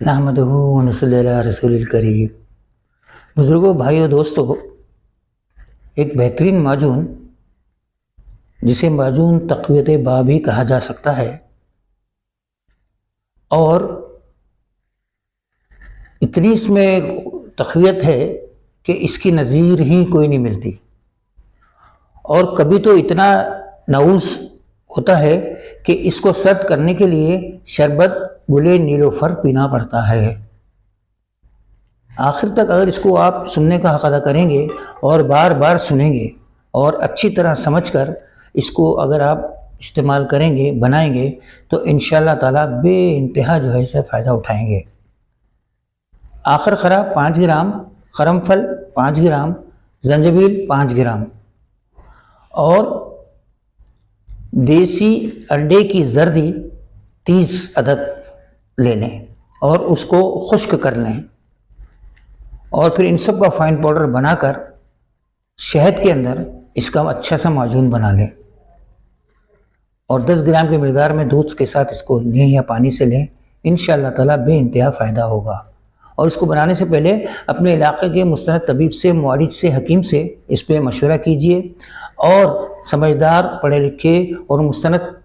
نحمدہ ونصلی علی رسول الکریم۔ بزرگوں، بھائیوں، دوستوں، ایک بہترین معجون جسے معجون تقویت با بھی کہا جا سکتا ہے، اور اتنی اس میں تقویت ہے کہ اس کی نظیر ہی کوئی نہیں ملتی، اور کبھی تو اتنا نعوذ ہوتا ہے کہ اس کو سرد کرنے کے لیے شربت گلے نیلوفر پینا پڑتا ہے۔ آخر تک اگر اس کو آپ سننے کا حق ادا کریں گے اور بار بار سنیں گے اور اچھی طرح سمجھ کر اس کو اگر آپ استعمال کریں گے، بنائیں گے، تو انشاءاللہ تعالیٰ بے انتہا جو ہے اسے فائدہ اٹھائیں گے۔ آخر خرا 5 گرام، قرن پھل 5 گرام، زنجبیل 5 گرام، اور دیسی انڈے کی زردی 30 عدد لے لیں اور اس کو خشک کر لیں، اور پھر ان سب کا فائن پاؤڈر بنا کر شہد کے اندر اس کا اچھا سا معجون بنا لیں، اور 10 گرام کی مقدار میں دودھ کے ساتھ اس کو لیں یا پانی سے لیں، انشاءاللہ تعالیٰ بے انتہا فائدہ ہوگا۔ اور اس کو بنانے سے پہلے اپنے علاقے کے مستند طبیب سے، معالج سے، حکیم سے اس پہ مشورہ کیجئے، اور سمجھدار، پڑھے لکھے اور مستند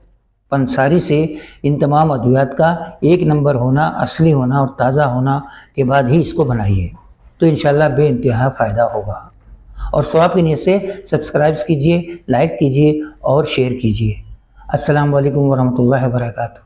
پنساری سے ان تمام ادویات کا 1 نمبر ہونا، اصلی ہونا اور تازہ ہونا کے بعد ہی اس کو بنائیے، تو انشاءاللہ بے انتہا فائدہ ہوگا۔ اور ثواب کی نیت سے سبسکرائب کیجئے، لائک کیجئے اور شیئر کیجئے۔ السلام علیکم ورحمۃ اللہ وبرکاتہ۔